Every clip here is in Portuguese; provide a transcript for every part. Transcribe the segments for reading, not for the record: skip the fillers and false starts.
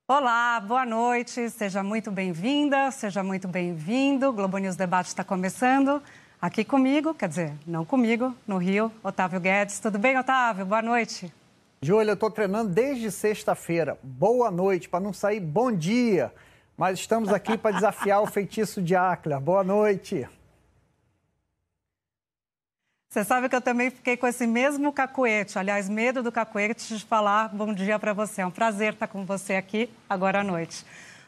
Olá, boa noite, seja muito bem-vinda, seja muito bem-vindo. Globo News Debate está começando. Aqui comigo, quer dizer, não comigo, no Rio, Otávio Guedes. Tudo bem, Otávio? Boa noite. Júlia, eu estou treinando desde sexta-feira. Boa noite, para não sair bom dia. Mas estamos aqui para desafiar o feitiço de Áquila. Boa noite. Você sabe que eu também fiquei com esse mesmo cacuete, aliás, medo do cacuete de falar bom dia para você. É um prazer estar com você aqui agora à noite.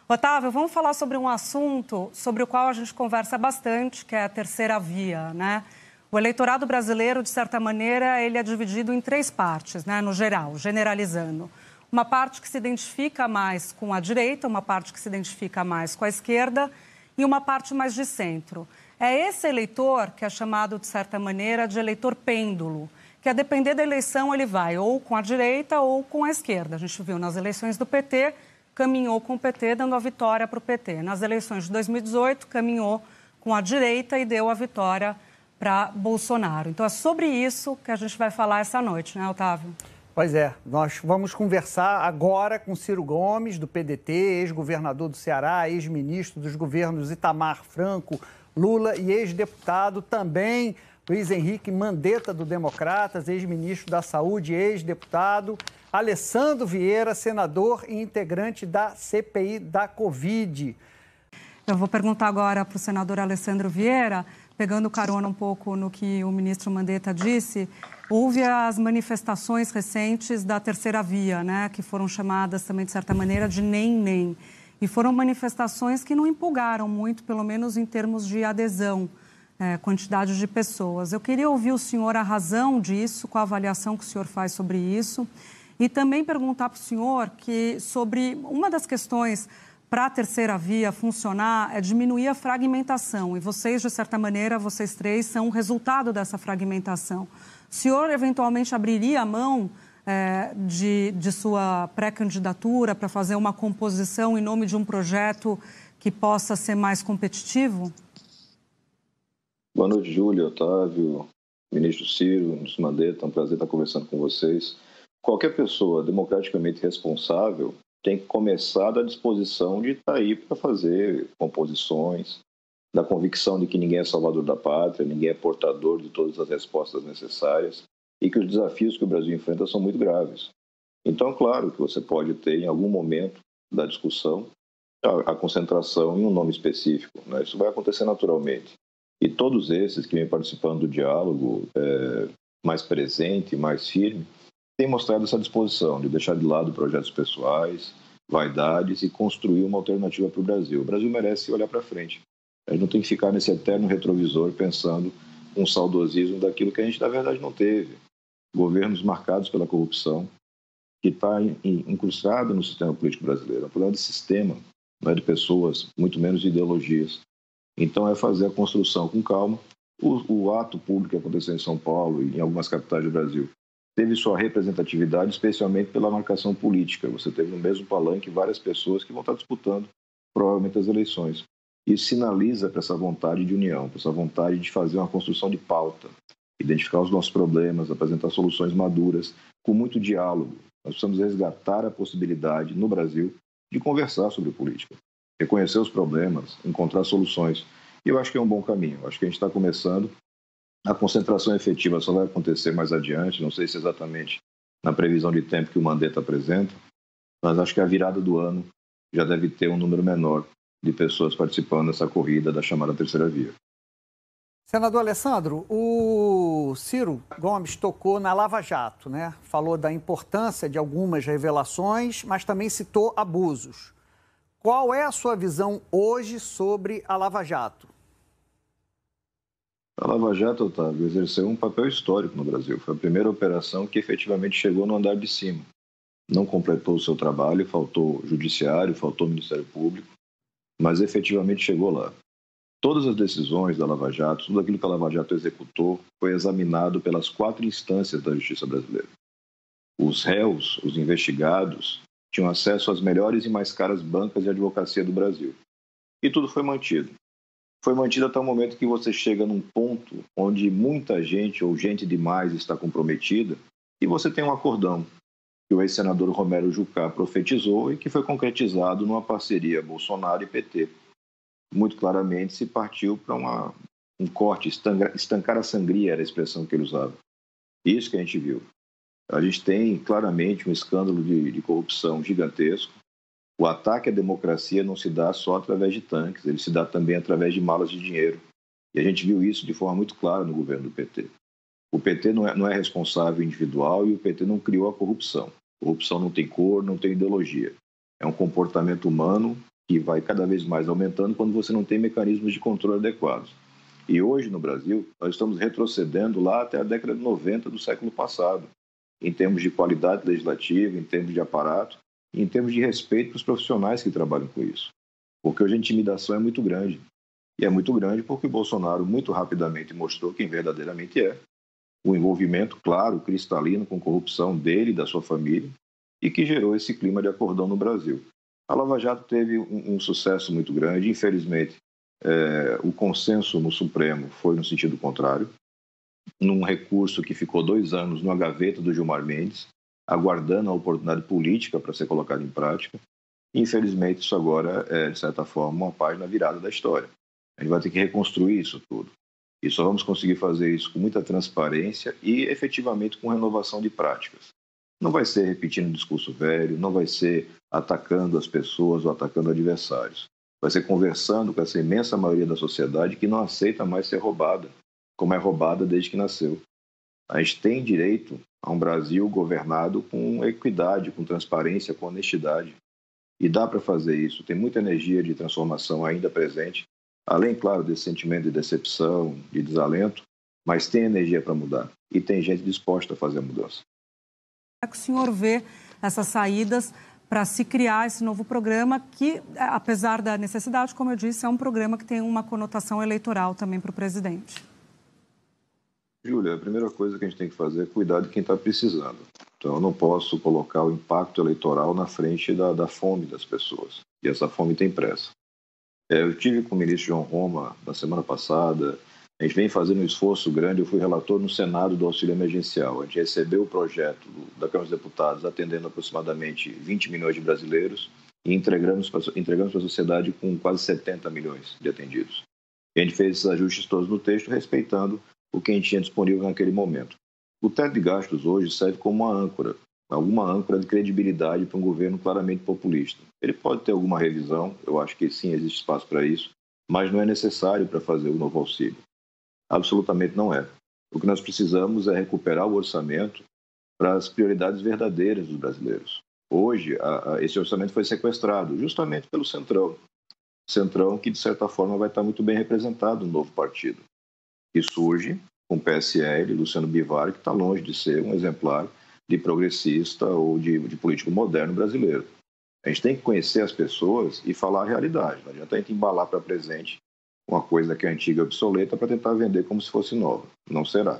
Otávio, vamos falar sobre um assunto sobre o qual a gente conversa bastante, que é a terceira via, né? O eleitorado brasileiro, de certa maneira, ele é dividido em três partes, né? No geral, generalizando. Uma parte que se identifica mais com a direita, uma parte que se identifica mais com a esquerda e uma parte mais de centro. É esse eleitor que é chamado, de certa maneira, de eleitor pêndulo, que a depender da eleição ele vai ou com a direita ou com a esquerda. A gente viu nas eleições do PT, caminhou com o PT, dando a vitória para o PT. Nas eleições de 2018, caminhou com a direita e deu a vitória para Bolsonaro. Então é sobre isso que a gente vai falar essa noite, né, Otávio? Pois é, nós vamos conversar agora com Ciro Gomes, do PDT, ex-governador do Ceará, ex-ministro dos governos Itamar Franco, Lula e ex-deputado também, Luiz Henrique Mandetta, do Democratas, ex-ministro da Saúde, ex-deputado, Alessandro Vieira, senador e integrante da CPI da Covid. Eu vou perguntar agora para o senador Alessandro Vieira, pegando carona um pouco no que o ministro Mandetta disse. Houve as manifestações recentes da terceira via, né, que foram chamadas também, de certa maneira, de nem. E foram manifestações que não empolgaram muito, pelo menos em termos de adesão, quantidade de pessoas. Eu queria ouvir o senhor a razão disso, qual a avaliação que o senhor faz sobre isso, e também perguntar para o senhor que sobre uma das questões para a terceira via funcionar é diminuir a fragmentação. E vocês, de certa maneira, vocês três, são o resultado dessa fragmentação. O senhor eventualmente abriria a mão de sua pré-candidatura para fazer uma composição em nome de um projeto que possa ser mais competitivo? Boa noite, Júlia, Otávio, ministro Ciro, ministro Mandetta, é um prazer estar conversando com vocês. Qualquer pessoa democraticamente responsável tem que começar da disposição de estar aí para fazer composições, da convicção de que ninguém é salvador da pátria, ninguém é portador de todas as respostas necessárias e que os desafios que o Brasil enfrenta são muito graves. Então, claro que você pode ter, em algum momento da discussão, a concentração em um nome específico, né? Isso vai acontecer naturalmente. E todos esses que vêm participando do diálogo mais presente, mais firme, têm mostrado essa disposição de deixar de lado projetos pessoais, vaidades e construir uma alternativa para o Brasil. O Brasil merece olhar para frente. A gente não tem que ficar nesse eterno retrovisor pensando um saudosismo daquilo que a gente, na verdade, não teve. Governos marcados pela corrupção, que está incrustado no sistema político brasileiro. É um problema de sistema, não é de pessoas, muito menos de ideologias. Então, é fazer a construção com calma. O ato público que aconteceu em São Paulo e em algumas capitais do Brasil teve sua representatividade, especialmente pela marcação política. Você teve no mesmo palanque várias pessoas que vão estar disputando, provavelmente, as eleições. Isso sinaliza para essa vontade de união, para essa vontade de fazer uma construção de pauta, identificar os nossos problemas, apresentar soluções maduras, com muito diálogo. Nós precisamos resgatar a possibilidade, no Brasil, de conversar sobre política, reconhecer os problemas, encontrar soluções. E eu acho que é um bom caminho. Eu acho que a gente está começando. A concentração efetiva só vai acontecer mais adiante, não sei se exatamente na previsão de tempo que o Mandetta apresenta, mas acho que a virada do ano já deve ter um número menor de pessoas participando dessa corrida da chamada terceira via. Senador Alessandro, o Ciro Gomes tocou na Lava Jato, né? Falou da importância de algumas revelações, mas também citou abusos. Qual é a sua visão hoje sobre a Lava Jato? A Lava Jato, Otávio, exerceu um papel histórico no Brasil. Foi a primeira operação que efetivamente chegou no andar de cima. Não completou o seu trabalho, faltou judiciário, faltou Ministério Público, mas efetivamente chegou lá. Todas as decisões da Lava Jato, tudo aquilo que a Lava Jato executou, foi examinado pelas 4 instâncias da justiça brasileira. Os réus, os investigados, tinham acesso às melhores e mais caras bancas de advocacia do Brasil. E tudo foi mantido. Foi mantido até o momento que você chega num ponto onde muita gente ou gente demais está comprometida e você tem um acordão. que o ex-senador Romero Jucá profetizou e que foi concretizado numa parceria Bolsonaro e PT. Muito claramente se partiu para um corte, estancar a sangria era a expressão que ele usava. Isso que a gente viu. A gente tem claramente um escândalo de corrupção gigantesco. O ataque à democracia não se dá só através de tanques, ele se dá também através de malas de dinheiro. E a gente viu isso de forma muito clara no governo do PT. O PT não é responsável individual e o PT não criou a corrupção. Corrupção não tem cor, não tem ideologia. É um comportamento humano que vai cada vez mais aumentando quando você não tem mecanismos de controle adequados. E hoje, no Brasil, nós estamos retrocedendo lá até a década de 90 do século passado, em termos de qualidade legislativa, em termos de aparato, e em termos de respeito para os profissionais que trabalham com isso. Porque hoje a intimidação é muito grande. E é muito grande porque o Bolsonaro muito rapidamente mostrou quem verdadeiramente é. O envolvimento, claro, cristalino com corrupção dele e da sua família, e que gerou esse clima de acordão no Brasil. A Lava Jato teve um sucesso muito grande. Infelizmente, o consenso no Supremo foi no sentido contrário, num recurso que ficou 2 anos na gaveta do Gilmar Mendes, aguardando a oportunidade política para ser colocado em prática. Infelizmente, isso agora é, de certa forma, uma página virada da história. A gente vai ter que reconstruir isso tudo. E só vamos conseguir fazer isso com muita transparência e, efetivamente, com renovação de práticas. Não vai ser repetindo um discurso velho, não vai ser atacando as pessoas ou atacando adversários. Vai ser conversando com essa imensa maioria da sociedade que não aceita mais ser roubada, como é roubada desde que nasceu. A gente tem direito a um Brasil governado com equidade, com transparência, com honestidade. E dá para fazer isso. Tem muita energia de transformação ainda presente, além, claro, desse sentimento de decepção, de desalento, mas tem energia para mudar. E tem gente disposta a fazer a mudança. Como é que o senhor vê essas saídas para se criar esse novo programa que, apesar da necessidade, como eu disse, é um programa que tem uma conotação eleitoral também para o presidente? Júlia, a primeira coisa que a gente tem que fazer é cuidar de quem está precisando. Então, eu não posso colocar o impacto eleitoral na frente da fome das pessoas. E essa fome tem pressa. Eu tive com o ministro João Roma na semana passada. A gente vem fazendo um esforço grande. Eu fui relator no Senado do auxílio emergencial. A gente recebeu o projeto da Câmara dos Deputados atendendo aproximadamente 20 milhões de brasileiros e entregamos para a sociedade com quase 70 milhões de atendidos. E a gente fez esses ajustes todos no texto, respeitando o que a gente tinha disponível naquele momento. O teto de gastos hoje serve como uma âncora, alguma âncora de credibilidade para um governo claramente populista. Ele pode ter alguma revisão, eu acho que sim, existe espaço para isso, mas não é necessário para fazer o novo auxílio. Absolutamente não é. O que nós precisamos é recuperar o orçamento para as prioridades verdadeiras dos brasileiros. Hoje, esse orçamento foi sequestrado justamente pelo Centrão. Centrão que, de certa forma, vai estar muito bem representado no novo partido. Que surge com o PSL, Luciano Bivar, que está longe de ser um exemplar de progressista ou de político moderno brasileiro. A gente tem que conhecer as pessoas e falar a realidade. Não adianta a gente embalar para presente uma coisa que é antiga e obsoleta para tentar vender como se fosse nova. Não será.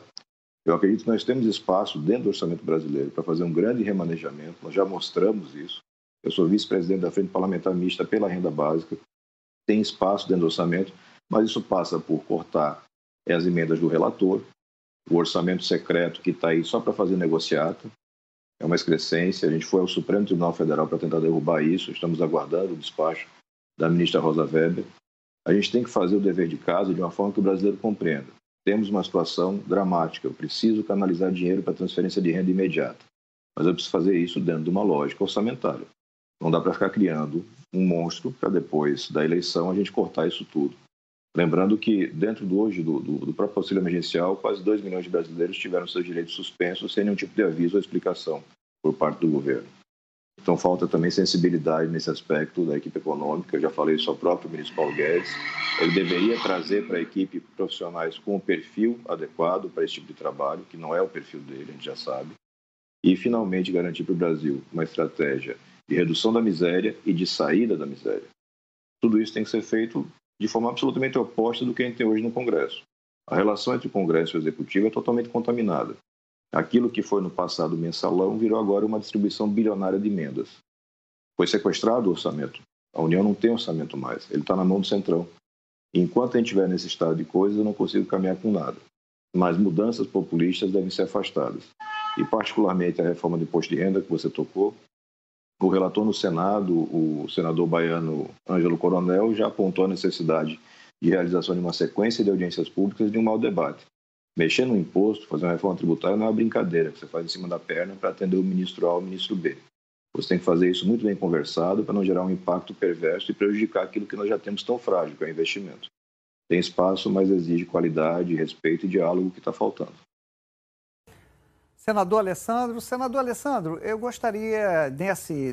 Eu acredito que nós temos espaço dentro do orçamento brasileiro para fazer um grande remanejamento. Nós já mostramos isso. Eu sou vice-presidente da Frente Parlamentar Mista pela Renda Básica. Tem espaço dentro do orçamento, mas isso passa por cortar as emendas do relator, o orçamento secreto que está aí só para fazer negociata. É uma excrescência. A gente foi ao Supremo Tribunal Federal para tentar derrubar isso. Estamos aguardando o despacho da ministra Rosa Weber. A gente tem que fazer o dever de casa de uma forma que o brasileiro compreenda. Temos uma situação dramática. Eu preciso canalizar dinheiro para transferência de renda imediata. Mas eu preciso fazer isso dentro de uma lógica orçamentária. Não dá para ficar criando um monstro para depois da eleição a gente cortar isso tudo. Lembrando que, dentro do próprio auxílio emergencial, quase 2 milhões de brasileiros tiveram seus direitos suspensos sem nenhum tipo de aviso ou explicação por parte do governo. Então, falta também sensibilidade nesse aspecto da equipe econômica. Eu já falei isso ao próprio ministro Paulo Guedes. Ele deveria trazer para a equipe profissionais com o perfil adequado para esse tipo de trabalho, que não é o perfil dele, a gente já sabe. E, finalmente, garantir para o Brasil uma estratégia de redução da miséria e de saída da miséria. Tudo isso tem que ser feito de forma absolutamente oposta do que a gente tem hoje no Congresso. A relação entre o Congresso e o Executivo é totalmente contaminada. Aquilo que foi no passado mensalão virou agora uma distribuição bilionária de emendas. Foi sequestrado o orçamento. A União não tem orçamento mais. Ele está na mão do Centrão. E enquanto a gente estiver nesse estado de coisas, eu não consigo caminhar com nada. Mas mudanças populistas devem ser afastadas. e particularmente a reforma do imposto de renda que você tocou. O relator no Senado, o senador baiano Ângelo Coronel, já apontou a necessidade de realização de uma sequência de audiências públicas de um mau debate. Mexer no imposto, fazer uma reforma tributária não é uma brincadeira que você faz em cima da perna para atender o ministro A ou o ministro B. Você tem que fazer isso muito bem conversado para não gerar um impacto perverso e prejudicar aquilo que nós já temos tão frágil, que é o investimento. Tem espaço, mas exige qualidade, respeito e diálogo que está faltando. Senador Alessandro, eu gostaria,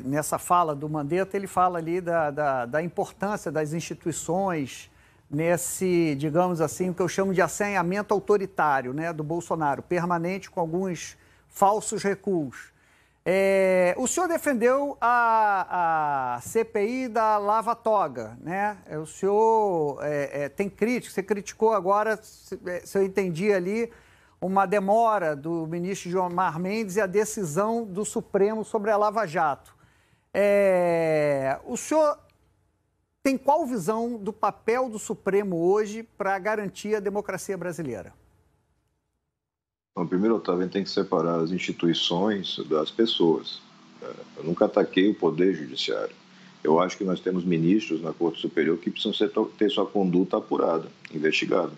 nessa fala do Mandetta, ele fala ali da importância das instituições nesse, digamos assim, o que eu chamo de assanhamento autoritário, né, do Bolsonaro, permanente com alguns falsos recuos. O senhor defendeu a CPI da Lava Toga, né? O senhor tem crítica, você criticou agora, se eu entendi ali, uma demora do ministro Gilmar Mendes e a decisão do Supremo sobre a Lava Jato. O senhor tem qual visão do papel do Supremo hoje para garantir a democracia brasileira? Bom, primeiro, Otávio, a gente tem que separar as instituições das pessoas. Eu nunca ataquei o Poder Judiciário. Eu acho que nós temos ministros na Corte Superior que precisam ter sua conduta apurada, investigada.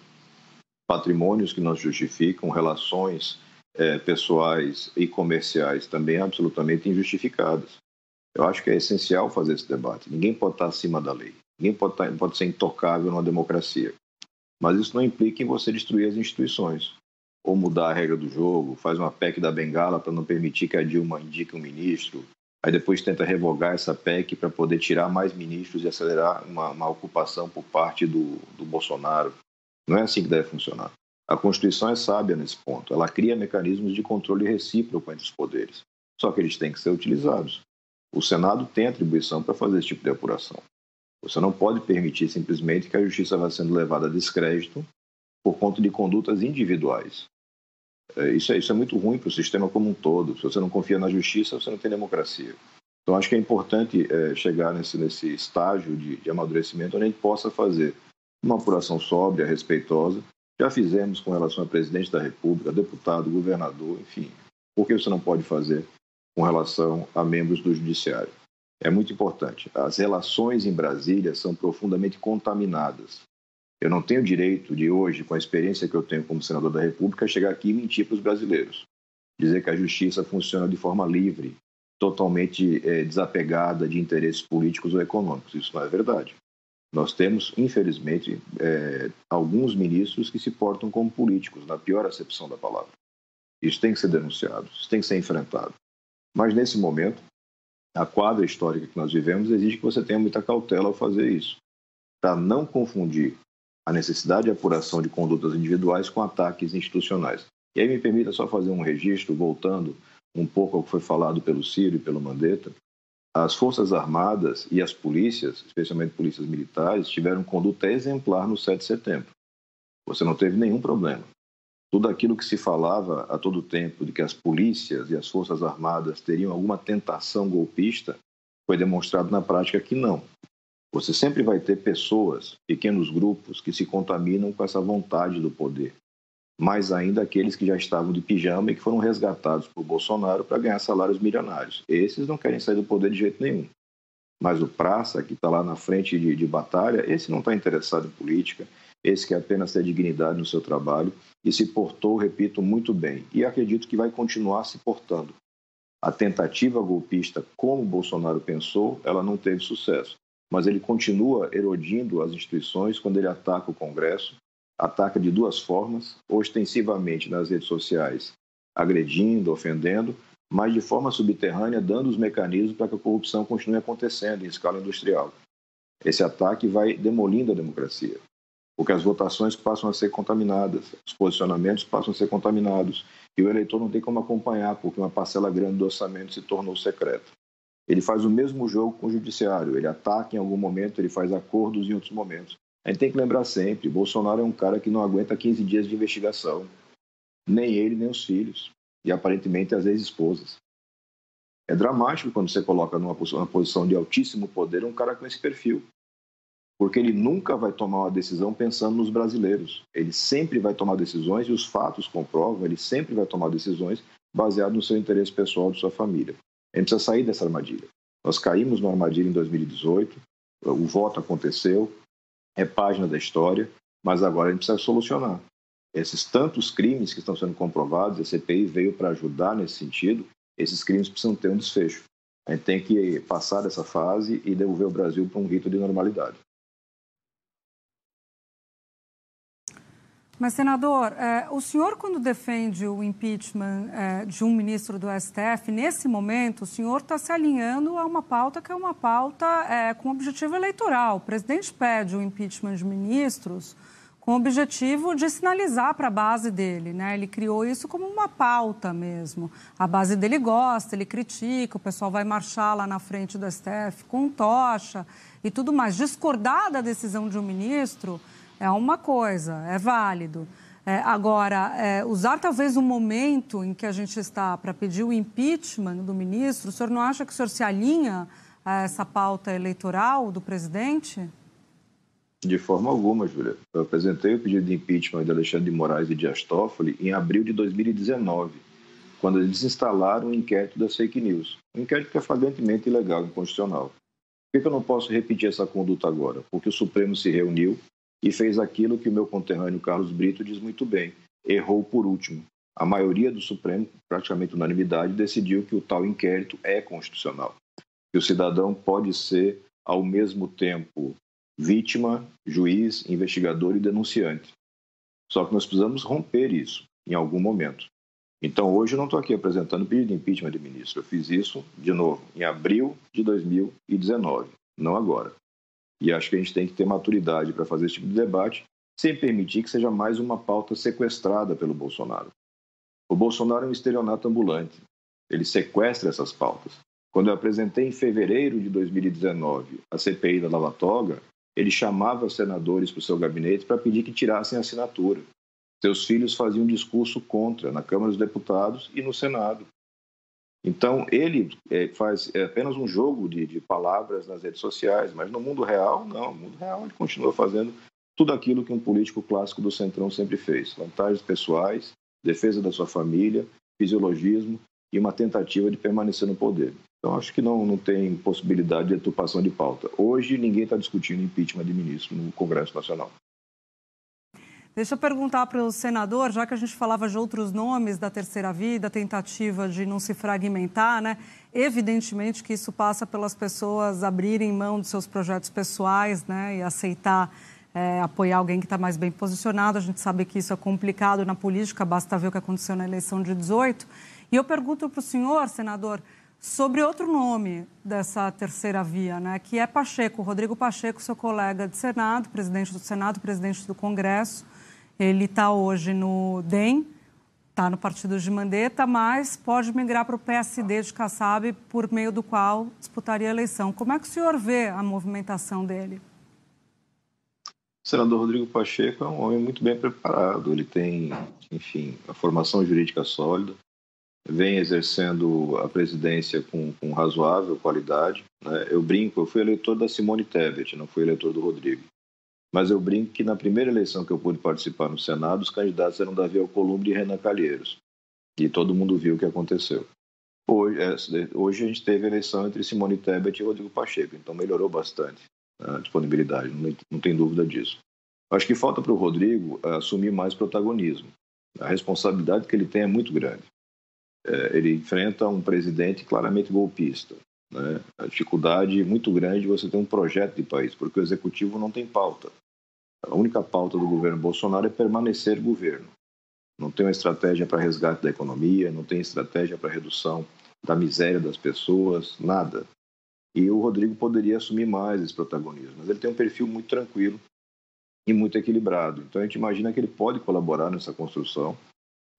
Patrimônios que não justificam, relações pessoais e comerciais também absolutamente injustificadas. Eu acho que é essencial fazer esse debate. Ninguém pode estar acima da lei. Ninguém pode ser intocável numa democracia. Mas isso não implica em você destruir as instituições. Ou mudar a regra do jogo, faz uma PEC da bengala para não permitir que a Dilma indique um ministro, aí depois tenta revogar essa PEC para poder tirar mais ministros e acelerar uma ocupação por parte do Bolsonaro. Não é assim que deve funcionar. A Constituição é sábia nesse ponto. Ela cria mecanismos de controle recíproco entre os poderes. Só que eles têm que ser utilizados. O Senado tem atribuição para fazer esse tipo de apuração. Você não pode permitir simplesmente que a justiça vá sendo levada a descrédito por conta de condutas individuais. Isso é muito ruim para o sistema como um todo. Se você não confia na justiça, você não tem democracia. Então, acho que é importante chegar nesse estágio de amadurecimento onde a gente possa fazer uma apuração sóbria, respeitosa. Já fizemos com relação a presidente da República, deputado, governador, enfim. Por que você não pode fazer com relação a membros do Judiciário? É muito importante. As relações em Brasília são profundamente contaminadas. Eu não tenho direito de hoje, com a experiência que eu tenho como senador da República, chegar aqui e mentir para os brasileiros. Dizer que a justiça funciona de forma livre, totalmente desapegada de interesses políticos ou econômicos. Isso não é verdade. Nós temos, infelizmente, alguns ministros que se portam como políticos, na pior acepção da palavra. Isso tem que ser denunciado, isso tem que ser enfrentado. Mas, nesse momento, a quadra histórica que nós vivemos exige que você tenha muita cautela ao fazer isso, para não confundir a necessidade de apuração de condutas individuais com ataques institucionais. E aí me permita só fazer um registro, voltando um pouco ao que foi falado pelo Ciro e pelo Mandetta. As Forças Armadas e as polícias, especialmente polícias militares, tiveram conduta exemplar no 7 de setembro. Você não teve nenhum problema. Tudo aquilo que se falava a todo tempo de que as polícias e as Forças Armadas teriam alguma tentação golpista, foi demonstrado na prática que não. Você sempre vai ter pessoas, pequenos grupos, que se contaminam com essa vontade do poder. Mais ainda aqueles que já estavam de pijama e que foram resgatados por Bolsonaro para ganhar salários milionários. Esses não querem sair do poder de jeito nenhum. Mas o praça, que está lá na frente de batalha, esse não está interessado em política, esse quer apenas ter dignidade no seu trabalho e se portou, repito, muito bem. E acredito que vai continuar se portando. A tentativa golpista, como Bolsonaro pensou, ela não teve sucesso. Mas ele continua erodindo as instituições quando ele ataca o Congresso, ataca de duas formas, ostensivamente nas redes sociais, agredindo, ofendendo, mas de forma subterrânea, dando os mecanismos para que a corrupção continue acontecendo em escala industrial. Esse ataque vai demolindo a democracia, porque as votações passam a ser contaminadas, os posicionamentos passam a ser contaminados, e o eleitor não tem como acompanhar, porque uma parcela grande do orçamento se tornou secreta. Ele faz o mesmo jogo com o judiciário. Ele ataca em algum momento, ele faz acordos em outros momentos. A gente tem que lembrar sempre, Bolsonaro é um cara que não aguenta 15 dias de investigação. Nem ele, nem os filhos. E aparentemente as ex-esposas. É dramático quando você coloca numa posição de altíssimo poder um cara com esse perfil. Porque ele nunca vai tomar uma decisão pensando nos brasileiros. Ele sempre vai tomar decisões, e os fatos comprovam, ele sempre vai tomar decisões baseado no seu interesse pessoal de sua família. A gente precisa sair dessa armadilha. Nós caímos numa armadilha em 2018, o voto aconteceu, é página da história, mas agora a gente precisa solucionar. Esses tantos crimes que estão sendo comprovados, a CPI veio para ajudar nesse sentido, esses crimes precisam ter um desfecho. A gente tem que passar dessa fase e devolver o Brasil para um rito de normalidade. Mas, senador, o senhor, quando defende o impeachment de um ministro do STF, nesse momento, o senhor está se alinhando a uma pauta que é uma pauta com objetivo eleitoral. O presidente pede o impeachment de ministros com o objetivo de sinalizar para a base dele, né? Ele criou isso como uma pauta mesmo. A base dele gosta, ele critica, o pessoal vai marchar lá na frente do STF com tocha e tudo mais. Discordar da decisão de um ministro é uma coisa, é válido. Agora, usar talvez o momento em que a gente está para pedir o impeachment do ministro, o senhor não acha que o senhor se alinha a essa pauta eleitoral do presidente? De forma alguma, Júlia. Eu apresentei o pedido de impeachment de Alexandre de Moraes e Dias Toffoli em abril de 2019, quando eles instalaram o inquérito das fake news. Um inquérito que é flagrantemente ilegal e inconstitucional. Por que eu não posso repetir essa conduta agora? Porque o Supremo se reuniu e fez aquilo que o meu conterrâneo Carlos Brito diz muito bem, errou por último. A maioria do Supremo, praticamente unanimidade, decidiu que o tal inquérito é constitucional. Que o cidadão pode ser, ao mesmo tempo, vítima, juiz, investigador e denunciante. Só que nós precisamos romper isso em algum momento. Então, hoje eu não estou aqui apresentando pedido de impeachment de ministro. Eu fiz isso, de novo, em abril de 2019, não agora. E acho que a gente tem que ter maturidade para fazer esse tipo de debate, sem permitir que seja mais uma pauta sequestrada pelo Bolsonaro. O Bolsonaro é um estelionato ambulante. Ele sequestra essas pautas. Quando eu apresentei em fevereiro de 2019 a CPI da Lava Toga, ele chamava senadores para o seu gabinete para pedir que tirassem a assinatura. Seus filhos faziam um discurso contra na Câmara dos Deputados e no Senado. Então, ele faz apenas um jogo de palavras nas redes sociais, mas no mundo real, não. No mundo real, ele continua fazendo tudo aquilo que um político clássico do Centrão sempre fez. Vantagens pessoais, defesa da sua família, fisiologismo e uma tentativa de permanecer no poder. Então, acho que não tem possibilidade de deturpação de pauta. Hoje, ninguém está discutindo impeachment de ministro no Congresso Nacional. Deixa eu perguntar para o senador, já que a gente falava de outros nomes da terceira via, da tentativa de não se fragmentar, né? Evidentemente que isso passa pelas pessoas abrirem mão dos seus projetos pessoais, né? E aceitar apoiar alguém que está mais bem posicionado. A gente sabe que isso é complicado na política, basta ver o que aconteceu na eleição de 18. E eu pergunto para o senhor, senador, sobre outro nome dessa terceira via, né? Que é Pacheco, Rodrigo Pacheco, seu colega de Senado, presidente do Senado, presidente do Congresso. Ele está hoje no DEM, está no partido de Mandetta, mas pode migrar para o PSD de Kassab, por meio do qual disputaria a eleição. Como é que o senhor vê a movimentação dele? O senador Rodrigo Pacheco é um homem muito bem preparado. Ele tem, enfim, a formação jurídica sólida, vem exercendo a presidência com razoável qualidade, né? Eu brinco, eu fui eleitor da Simone Tebet, não fui eleitor do Rodrigo. Mas eu brinco que na primeira eleição que eu pude participar no Senado, os candidatos eram Davi Alcolumbre e Renan Calheiros. E todo mundo viu o que aconteceu. Hoje a gente teve a eleição entre Simone Tebet e Rodrigo Pacheco, então melhorou bastante a disponibilidade, não tem dúvida disso. Acho que falta para o Rodrigo assumir mais protagonismo. A responsabilidade que ele tem é muito grande. Ele enfrenta um presidente claramente golpista, né? A dificuldade muito grande de você ter um projeto de país, porque o executivo não tem pauta. A única pauta do governo Bolsonaro é permanecer governo. Não tem uma estratégia para resgate da economia, não tem estratégia para redução da miséria das pessoas, nada. E o Rodrigo poderia assumir mais esse protagonismo, mas ele tem um perfil muito tranquilo e muito equilibrado. Então a gente imagina que ele pode colaborar nessa construção.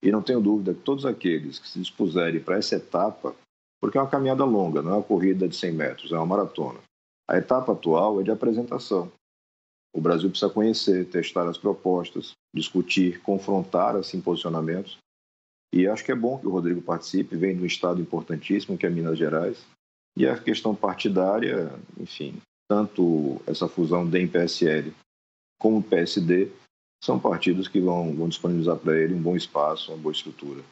E não tenho dúvida que todos aqueles que se dispuserem para essa etapa, porque é uma caminhada longa, não é uma corrida de 100 metros, é uma maratona. A etapa atual é de apresentação. O Brasil precisa conhecer, testar as propostas, discutir, confrontar assim, posicionamentos. E acho que é bom que o Rodrigo participe, vem de um estado importantíssimo, que é Minas Gerais. E a questão partidária, enfim, tanto essa fusão DEM-PSL como o PSD, são partidos que vão disponibilizar para ele um bom espaço, uma boa estrutura.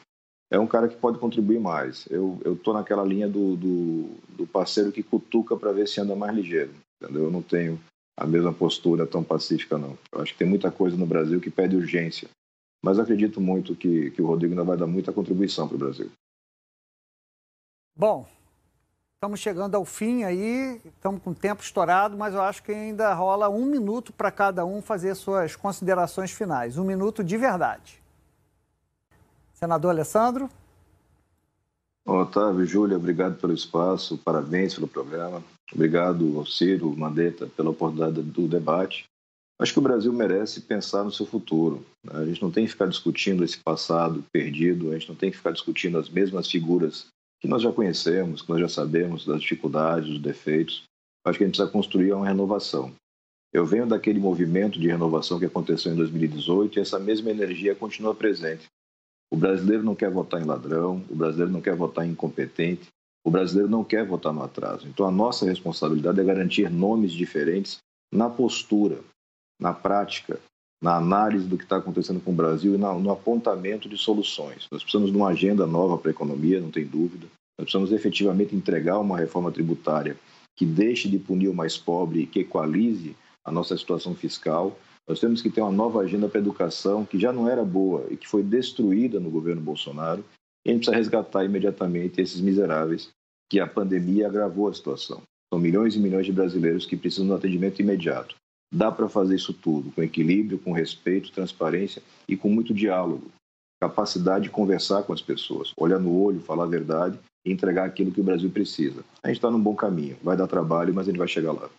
é um cara que pode contribuir mais. Eu estou naquela linha do parceiro que cutuca para ver se anda mais ligeiro, entendeu? Eu não tenho a mesma postura tão pacífica, não. Eu acho que tem muita coisa no Brasil que pede urgência, mas acredito muito que o Rodrigo ainda vai dar muita contribuição para o Brasil. Bom, estamos chegando ao fim aí, estamos com o tempo estourado, mas eu acho que ainda rola 1 minuto para cada um fazer suas considerações finais. 1 minuto de verdade. Senador Alessandro? Otávio, Júlia, obrigado pelo espaço, parabéns pelo programa. Obrigado ao Ciro, Mandetta, pela oportunidade do debate. Acho que o Brasil merece pensar no seu futuro. A gente não tem que ficar discutindo esse passado perdido, a gente não tem que ficar discutindo as mesmas figuras que nós já conhecemos, que nós já sabemos das dificuldades, dos defeitos. Acho que a gente precisa construir uma renovação. Eu venho daquele movimento de renovação que aconteceu em 2018 e essa mesma energia continua presente. O brasileiro não quer votar em ladrão, o brasileiro não quer votar em incompetente, o brasileiro não quer votar no atraso. Então a nossa responsabilidade é garantir nomes diferentes na postura, na prática, na análise do que está acontecendo com o Brasil e no apontamento de soluções. Nós precisamos de uma agenda nova para a economia, não tem dúvida. Nós precisamos efetivamente entregar uma reforma tributária que deixe de punir o mais pobre e que equalize a nossa situação fiscal. Nós temos que ter uma nova agenda para a educação que já não era boa e que foi destruída no governo Bolsonaro. E a gente precisa resgatar imediatamente esses miseráveis que a pandemia agravou a situação. São milhões e milhões de brasileiros que precisam de um atendimento imediato. Dá para fazer isso tudo, com equilíbrio, com respeito, transparência e com muito diálogo. Capacidade de conversar com as pessoas, olhar no olho, falar a verdade e entregar aquilo que o Brasil precisa. A gente está num bom caminho, vai dar trabalho, mas a gente vai chegar lá.